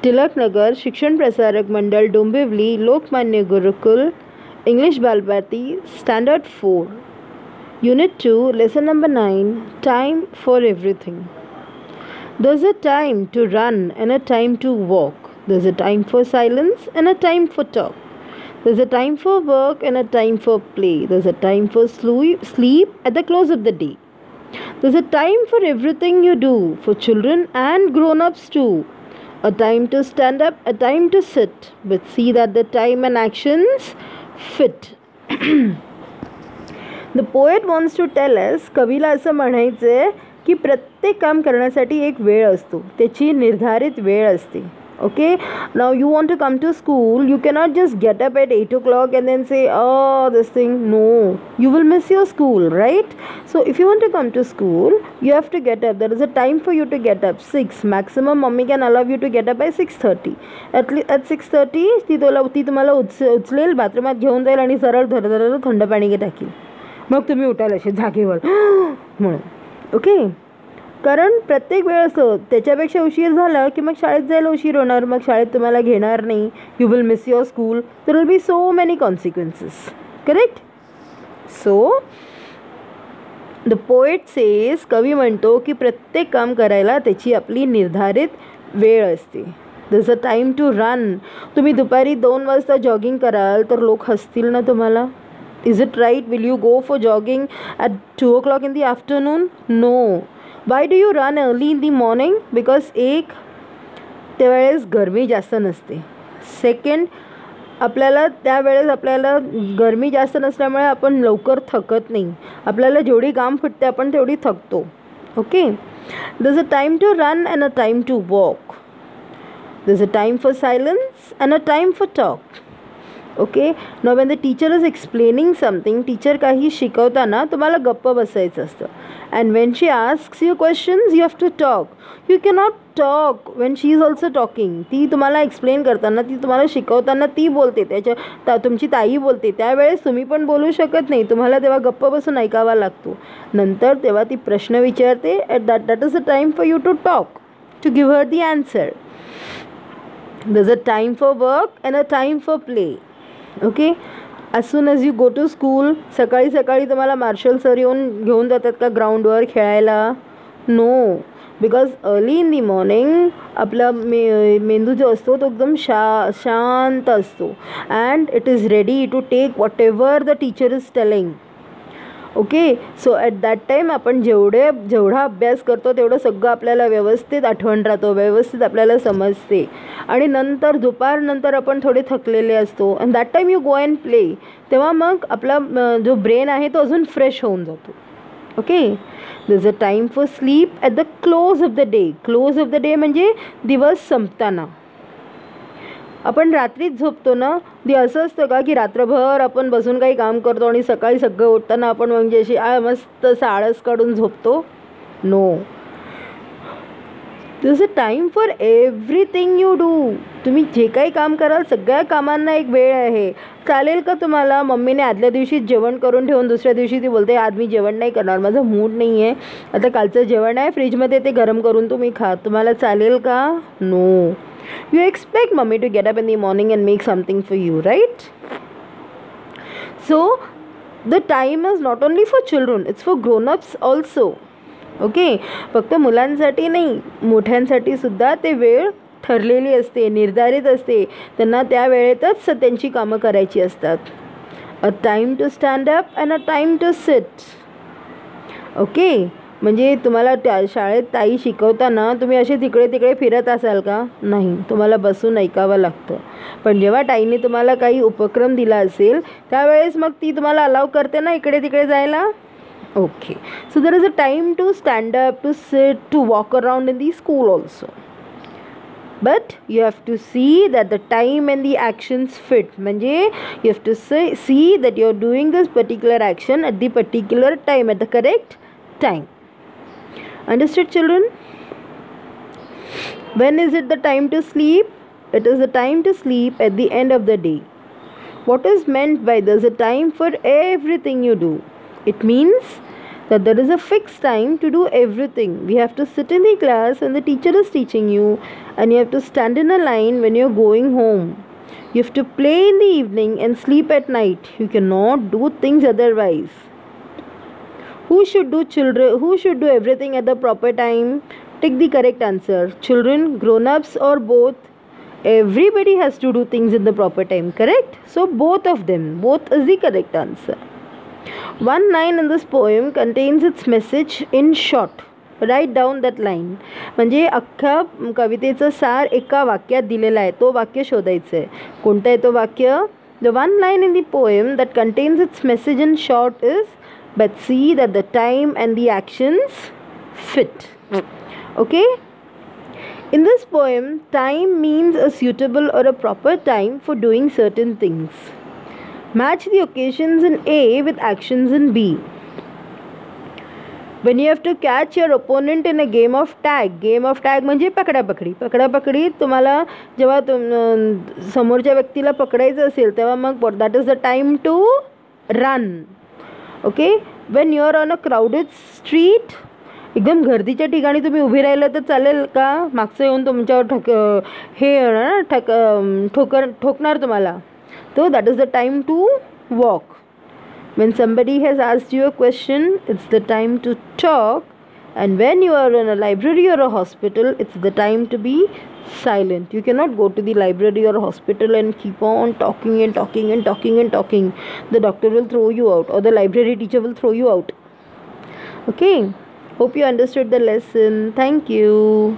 टिळकनगर शिक्षण प्रसारक मंडळ डोंबिवली लोकमान्य गुरुकुल English Balbharati standard 4 Unit 2 Lesson number 9 Time for Everything. There's a time to run and a time to walk. There's a time for silence and a time for talk. There's a time for work and a time for play. There's a time for sleep at the close of the day. There's a time for everything you do, for children and grown-ups too. A time to stand up, a time to sit, but see that the time and actions fit. The poet wants to tell us, कवीला असं म्हणायचं आहे की प्रत्येक काम करण्यासाठी एक वेळ असतो, त्याची निर्धारित वेळ असते. Okay, now you want to come to school, you cannot just get up at 8 o'clock and then say, oh, this thing. No, you will miss your school, right? So if you want to come to school, you have to get up. There is a time for you to get up, 6 maximum. Mommy can allow you to get up by 6:30. At 6:30 ती तुम्हाला उचलेल, बाथरूमात घेऊन जाईल आणि सरळ धर थंड पाणी टाकील, मग तुम्ही उठाल असे जागेवर म्हणून. ओके, कारण प्रत्येक वेळ असं त्याच्यापेक्षा उशीर झाला की मग शाळेत जायला उशीर होणार, मग शाळेत तुम्हाला घेणार नाही, you will miss your school, there will be so many consequences. Correct? So the poet says, कवी म्हणतो की प्रत्येक काम करायला त्याची आपली निर्धारित वेळ असते. There a time to run. तुम्ही दुपारी 2 वाजता जॉगिंग कराल तर लोक हसतील ना तुम्हाला. Is it right? Will you go for jogging at 2 o'clock in the afternoon? No. Why do you run early in the morning? Because एक, त्यावेळेस गरमी जास्त नसते. सेकंड, आपल्याला त्यावेळेस आपल्याला गरमी जास्त नसल्यामुळे आपण लवकर थकत नाही. आपल्याला जेवढी काम फुटते आपण तेवढी थकतो. Okay. There's a time to run and a time to walk. There's a time for silence and a time for talk. Okay. now when the teacher is explaining something, teacher काही शिकवताना तुम्हाला गप्प बसायचं असतं. and when she asks you questions, you have to talk. you cannot talk when she is also talking. ती तुम्हाला explain करताना, ती तुम्हाला शिकवताना ती बोलते, तुमची ताई बोलते, त्यावेळेस तुम्ही पण बोलू शकत नाही. तुम्हाला तेव्हा गप्प बसून ऐकावा लागतो. नंतर तेव्हा ती प्रश्न विचारते, that is the time for you to talk, to give her the answer. there's a time for work and a time for play. Okay. as soon as you go to school, सकाळी सकाळी तुम्हाला marshal sir घेऊन जातात का ग्राउंडवर खेळायला? No, because early in the morning आपला मेंदू जो असतो तो एकदम शांत असतो, and it is ready to take whatever the teacher is telling. Okay. So at that time आपण जेवढा अभ्यास करतो तेवढं सगळं आपल्याला व्यवस्थित आठवण राहतो, व्यवस्थित आपल्याला समजते. आणि नंतर दुपारनंतर आपण थोडे थकलेले असतो, and that time you go and play. तेव्हा मग आपला जो ब्रेन आहे तो अजून फ्रेश होऊन जातो. Okay. There is a time for sleep at the close of the day. Close of the day म्हणजे दिवस संपताना. आपण रात्रीच झोपतो ना, ते असं असतं का की रात्रभर आपण बसून काही काम करतो आणि सकाळी सगळं उठताना आपण म्हणजे अशी मस्त आळस काढून झोपतो? No. This a time for everything you do. तुम्ही जे काही काम कराल सगळ्या कामांना एक वेळ आहे. चालेल का तुम्हाला? मम्मीने आदल्या दिवशी जेवण करून ठेवून दुसऱ्या दिवशी ती बोलते आज मी जेवण नाही करणार, माझं मूड नाही आहे, आता कालचं जेवण आहे फ्रीजमध्ये, ते गरम करून तुम्ही खा. तुम्हाला चालेल का? No. You expect mommy to get up in the morning and make something for you, right? So the time is not only for children, it's for grown-ups also. Okay. फक्त मुलांसाठी नाही, मोठ्यांसाठी सुद्धा ते वेळ ठरलेली असते, निर्धारित असते. त्यांना त्या वेळेतच त्यांची कामं करायची असतात. A time to stand up and a time to sit. Okay. म्हणजे तुम्हाला त्या शाळेत ताई शिकवताना तुम्ही असे तिकडे तिकडे फिरत असाल का? नाही, तुम्हाला बसून ऐकावं लागतं. पण जेव्हा ताईने तुम्हाला काही उपक्रम दिला असेल त्यावेळेस मग ती तुम्हाला अलाव करते ना इकडे तिकडे जायला? Okay. So there is a time to stand up, to sit, to walk around in the school also. But you have to see that the time and the actions fit. म्हणजे you have to see that you are doing this particular action at the particular time, at the correct time. Understood, children? When is it the time to sleep? It is the time to sleep at the end of the day. What is meant by there's a time for everything you do? It means that there is a fixed time to do everything. We have to sit in the class when the teacher is teaching you, and you have to stand in a line when you're going home. You have to play in the evening and sleep at night. You cannot do things otherwise. Who should do everything at the proper time? Take the correct answer. Children, grown-ups, or both? Everybody has to do things in the proper time, correct? So both of them. Both is the correct answer. One line in this poem contains its message in short. Write down that line. म्हणजे अख्ख्या कवितेचं सार एका वाक्यात दिलेला आहे. तो वाक्य शोधायचं आहे. कोणतं आहे तो वाक्य? The one line in the poem that contains its message in short is, but see that the time and the actions fit. Okay? In this poem, time means a suitable or a proper time for doing certain things. Match the occasions in A with actions in B. When you have to catch your opponent in a game of tag म्हणजे पकडापकडी तुम्हाला जेव्हा समोरच्या व्यक्तीला पकडायचं असेल तेव्हा मग that is the time to run. Okay? When you are on a crowded street, एकदम गर्दीच्या ठिकाणी तुम्ही उभी राहिलं तर चालेल का? मागचं येऊन तुमच्यावर ठोकणार तुम्हाला. So that is the time to walk. When somebody has asked you a question, it's the time to talk. And when you are in a library or a hospital, it's the time to be silent. You cannot go to the library or hospital and keep on talking and talking and talking and talking. The doctor will throw you out, or the library teacher will throw you out. Okay? Hope you understood the lesson. Thank you.